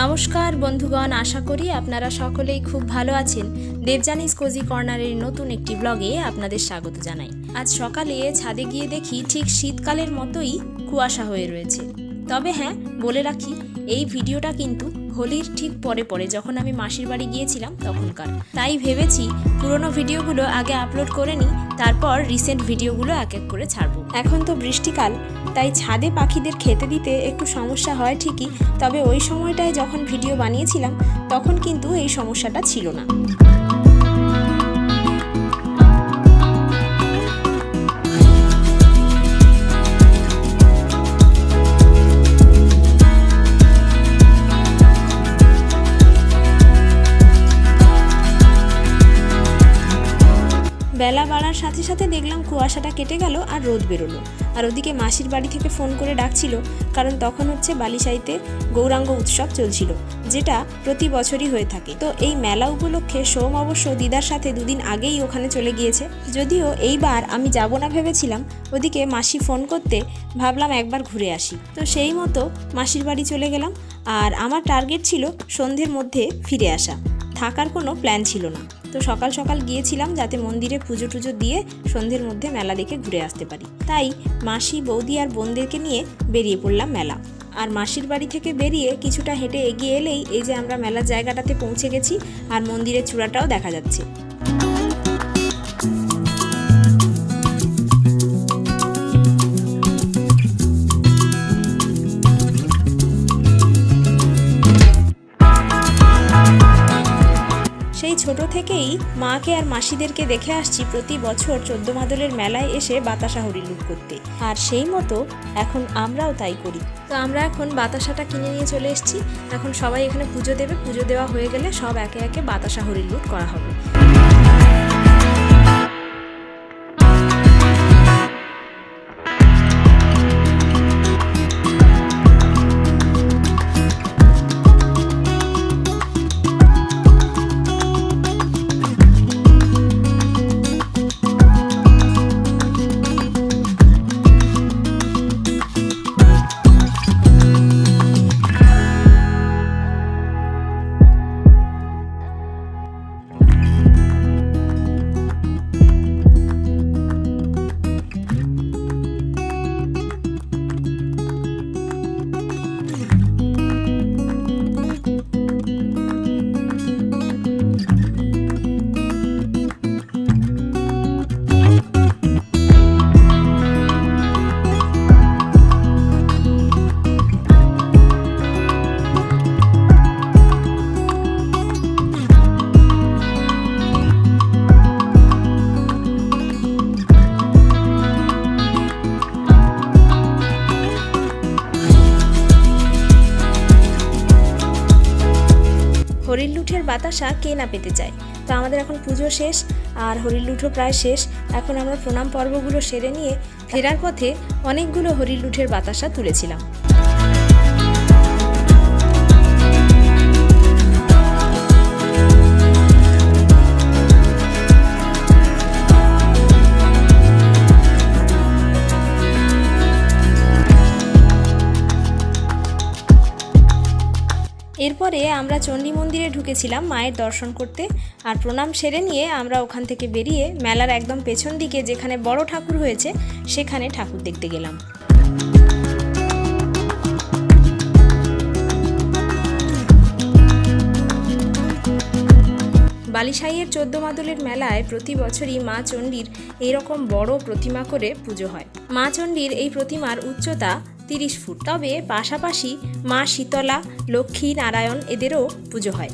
নমস্কার বন্ধুগণ, আশা করি আপনারা সকলেই খুব ভালো আছেন। দেবযানীস কোজি কর্নারের নতুন একটি ব্লগে আপনাদের স্বাগত জানাই। আজ সকালে ছাদে গিয়ে দেখি ঠিক শীতকালের মতোই কুয়াশা হয়ে রয়েছে। তবে হ্যাঁ, বলে রাখি এই ভিডিওটা কিন্তু হোলির ঠিক পরে যখন আমি মাসির বাড়ি গিয়েছিলাম তখনকার। তাই ভেবেছি পুরনো ভিডিওগুলো আগে আপলোড করে নিই, তারপর রিসেন্ট ভিডিওগুলো এক এক করে ছাড়বো। এখন তো বৃষ্টিকাল, তাই ছাদে পাখিদের খেতে দিতে একটু সমস্যা হয় ঠিকই, তবে ওই সময়টায় যখন ভিডিও বানিয়েছিলাম তখন কিন্তু এই সমস্যাটা ছিল না। বেলা বাড়ার সাথে সাথে দেখলাম কুয়াশাটা কেটে গেল আর রোদ বেরোলো। আর ওদিকে মাসির বাড়ি থেকে ফোন করে ডাকছিল, কারণ তখন হচ্ছে বালিসাইতে গৌরাঙ্গ উৎসব চলছিল, যেটা প্রতি বছরই হয়ে থাকে। তো এই মেলা উপলক্ষে সোম অবশ্য দিদার সাথে দুদিন আগেই ওখানে চলে গিয়েছে। যদিও এইবার আমি যাব না ভেবেছিলাম, ওদিকে মাসি ফোন করতে ভাবলাম একবার ঘুরে আসি। তো সেই মতো মাসির বাড়ি চলে গেলাম। আর আমার টার্গেট ছিল সন্ধ্যের মধ্যে ফিরে আসা, থাকার কোনো প্ল্যান ছিল না। তো সকাল সকাল গিয়েছিলাম যাতে মন্দিরে পুজো টুজো দিয়ে সন্ধ্যের মধ্যে মেলা দেখে ঘুরে আসতে পারি। তাই মাসি, বৌদি আর বোনদেরকে নিয়ে বেরিয়ে পড়লাম মেলা। আর মাসির বাড়ি থেকে বেরিয়ে কিছুটা হেঁটে এগিয়ে এলেই এই যে আমরা মেলার জায়গাটাতে পৌঁছে গেছি, আর মন্দিরের চূড়াটাও দেখা যাচ্ছে। সেই ছোট থেকেই মাকে আর মাসিদেরকে দেখে আসছি প্রতি বছর 14 মাদলের মেলায় এসে বাতাসা হরি লুট করতে, আর সেই মতো এখন আমরাও তাই করি। তো আমরা এখন বাতাসাটা কিনে নিয়ে চলে এসেছি। এখন সবাই এখানে পুজো দেবে, পুজো দেওয়া হয়ে গেলে সব একে একে বাতাসা হরি লুট করা হবে। হরির লুঠের বাতাসা কে না পেতে চায়। তো আমাদের এখন পুজো শেষ আর হরির লুঠও প্রায় শেষ। এখন আমরা প্রণাম পর্বগুলো সেরে নিয়ে ফেরার পথে অনেকগুলো হরির লুঠের বাতাসা তুলেছিলাম। এরপরে আমরা চণ্ডী মন্দিরে ঢুকেছিলাম মায়ের দর্শন করতে, আর প্রণাম সেরে নিয়ে আমরা ওখান থেকে বেরিয়ে মেলার একদম পেছন দিকে যেখানে বড় ঠাকুর হয়েছে সেখানে ঠাকুর দেখতে গেলাম। বালিসাইয়ের 14 মাদলের মেলায় প্রতি বছরই মা চণ্ডীর এইরকম বড় প্রতিমা করে পুজো হয়। মা চণ্ডীর এই প্রতিমার উচ্চতা 30 ফুট। তবে পাশাপাশি মা শীতলা, লক্ষ্মী, নারায়ণ এদেরও পুজো হয়।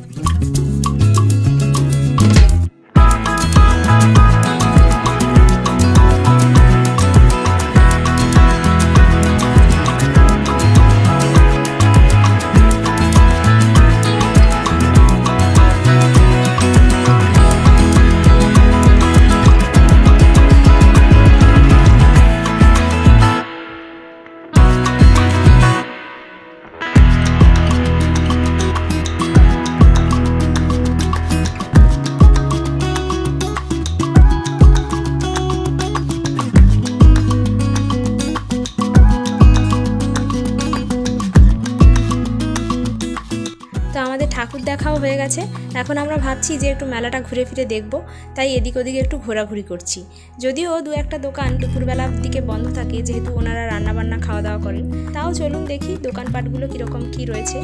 ঠাকুর দেখাও হয়ে গেছে। এখন আমরা ভাবছি যে একটু মেলাটা ঘুরে ফিরে দেখব, তাই এদিক ওদিকে একটু ঘোরাঘুরি করছি। যদিও দু একটা দোকান দুপুরবেলার দিকে বন্ধ থাকে, যেহেতু ওনারা রান্নাবান্না খাওয়া দাওয়া করেন। তাও চলুন দেখি দোকানপাটগুলো কীরকম কী রয়েছে।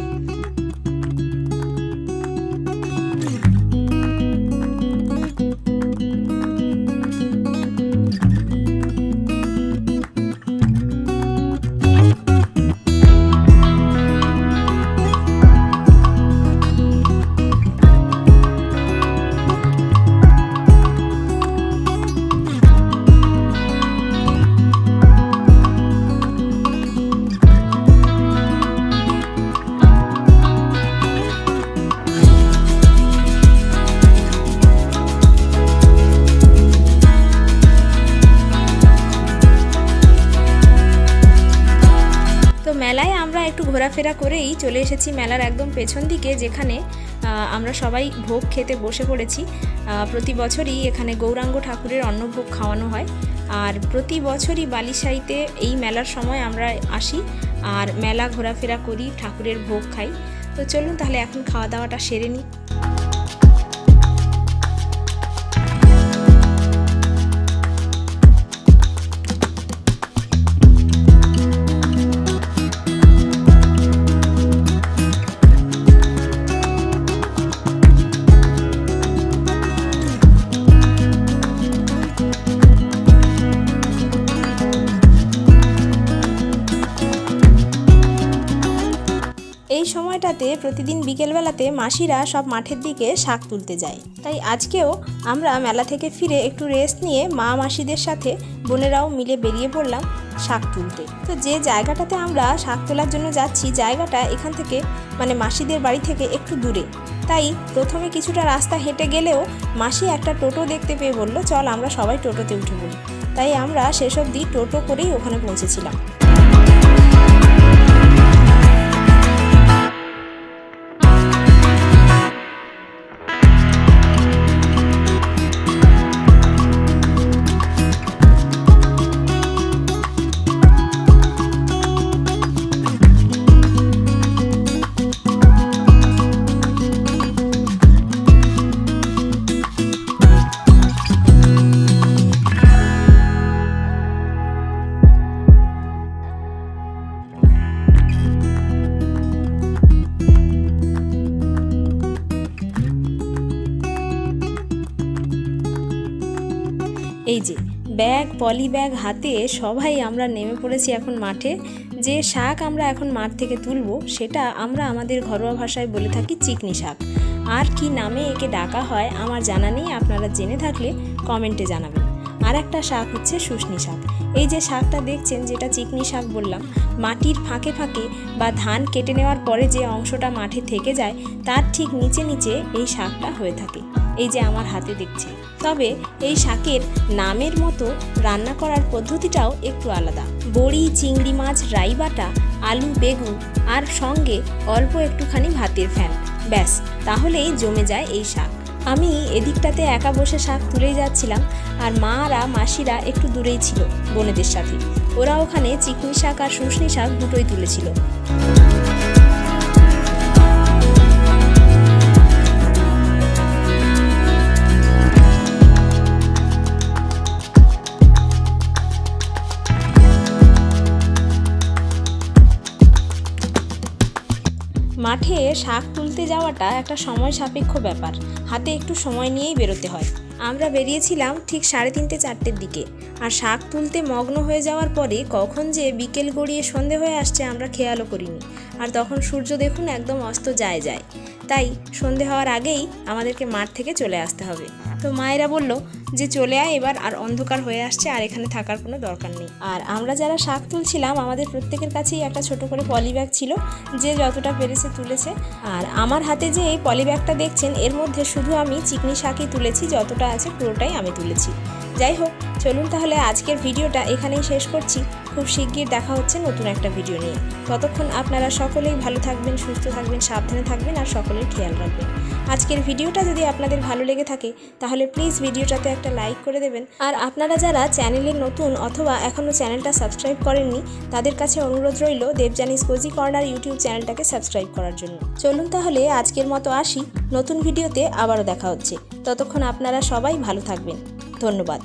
তো মেলায় আমরা একটু ঘোরাফেরা করেই চলে এসেছি মেলার একদম পেছন দিকে, যেখানে আমরা সবাই ভোগ খেতে বসে পড়েছি। প্রতি বছরই এখানে গৌরাঙ্গ ঠাকুরের অন্নভোগ খাওয়ানো হয়, আর প্রতি বছরই বালিসাইতে এই মেলার সময় আমরা আসি আর মেলা ঘোরাফেরা করি, ঠাকুরের ভোগ খাই। তো চলুন তাহলে এখন খাওয়া দাওয়াটা সেরে নিই। এই সময়টাতে প্রতিদিন বিকেলবেলাতে মাসিরা সব মাঠের দিকে শাক তুলতে যায়, তাই আজকেও আমরা মেলা থেকে ফিরে একটু রেস্ট নিয়ে মা মাসিদের সাথে বোনেরাও মিলে বেরিয়ে পড়লাম শাক তুলতে। তো যে জায়গাটাতে আমরা শাক তোলার জন্য যাচ্ছি, জায়গাটা এখান থেকে মানে মাসিদের বাড়ি থেকে একটু দূরে, তাই প্রথমে কিছুটা রাস্তা হেঁটে গেলেও মাসি একটা টোটো দেখতে পেয়ে বলল, চল আমরা সবাই টোটোতে উঠে পড়ি। তাই আমরা শেষ অবধি টোটো করেই ওখানে পৌঁছেছিলাম। এই যে ব্যাগ, পলি ব্যাগ হাতে সবাই আমরা নেমে পড়েছি এখন মাঠে। যে শাক আমরা এখন মাঠ থেকে তুলব সেটা আমরা আমাদের ঘরোয়া ভাষায় বলে থাকি চিকনি শাক। আর কি নামে একে ডাকা হয় আমার জানা নেই, আপনারা জেনে থাকলে কমেন্টে জানাবেন। আর একটা শাক হচ্ছে শুশনি শাক। এই যে শাকটা দেখছেন, যেটা চিকনি শাক বললাম, মাটির ফাঁকে ফাঁকে বা ধান কেটে নেওয়ার পরে যে অংশটা মাঠে থেকে যায় তার ঠিক নিচে নিচে এই শাকটা হয়ে থাকে। এই যে আমার হাতে দেখছেন। তবে এই শাকের নামের মতো রান্না করার পদ্ধতিটাও একটু আলাদা। বড়ি, চিংড়ি মাছ, রাই বাটা, আলু, বেগুন আর সঙ্গে অল্প একটুখানি ভাতের ফ্যান, ব্যাস তাহলেই জমে যায় এই শাক। আমি এদিকটাতে একা বসে শাক তুলেই যাচ্ছিলাম, আর মারা মাসিরা একটু দূরেই ছিল বোনেদের সাথে। ওরা ওখানে চিকনি শাক আর শুশনি শাক দুটোই তুলেছিল। মাঠে শাক তুলতে যাওয়াটা একটা সময় সাপেক্ষ ব্যাপার, হাতে একটু সময় নিয়েই বেরোতে হয়। আমরা বেরিয়েছিলাম ঠিক 3:30 4টের দিকে, আর শাক তুলতে মগ্ন হয়ে যাওয়ার পরে কখন যে বিকেল গড়িয়ে সন্ধে হয়ে আসছে আমরা খেয়ালও করিনি। আর তখন সূর্য দেখুন একদম অস্ত যায়। তাই সন্ধে হওয়ার আগেই আমাদেরকে মাঠ থেকে চলে আসতে হবে। তো মায়েরা বলল যে চলে আয় এবার, আর অন্ধকার হয়ে আসছে, আর এখানে থাকার কোনো দরকার নেই। আর আমরা যারা শাক তুলছিলাম আমাদের প্রত্যেকের কাছেই একটা ছোট করে পলি ব্যাগ ছিল, যে যতটা পেরেছে তুলেছে। আর আমার হাতে যে এই পলি ব্যাগটা দেখছেন, এর মধ্যে শুধু আমি চিকনি শাকই তুলেছি, যতটা আছে পুরোটাই আমি তুলেছি। যাই হোক, চলুন তাহলে আজকের ভিডিওটা এখানেই শেষ করছি। খুব শিগগির দেখা হচ্ছে নতুন একটা ভিডিও নিয়ে। ততক্ষণ আপনারা সকলেই ভালো থাকবেন, সুস্থ থাকবেন, সাবধানে থাকবেন আর সকলের খেয়াল রাখবেন। আজকের ভিডিওটা যদি আপনাদের ভালো লেগে থাকে তাহলে প্লিজ ভিডিওটাতে একটা লাইক করে দেবেন। আর আপনারা যারা চ্যানেলে নতুন অথবা এখনও চ্যানেলটা সাবস্ক্রাইব করেননি তাদের কাছে অনুরোধ রইল দেবযানীস কোজি কর্নার ইউটিউব চ্যানেলটাকে সাবস্ক্রাইব করার জন্য। চলুন তাহলে আজকের মতো আসি, নতুন ভিডিওতে আবারও দেখা হচ্ছে। ততক্ষণ আপনারা সবাই ভালো থাকবেন। ধন্যবাদ।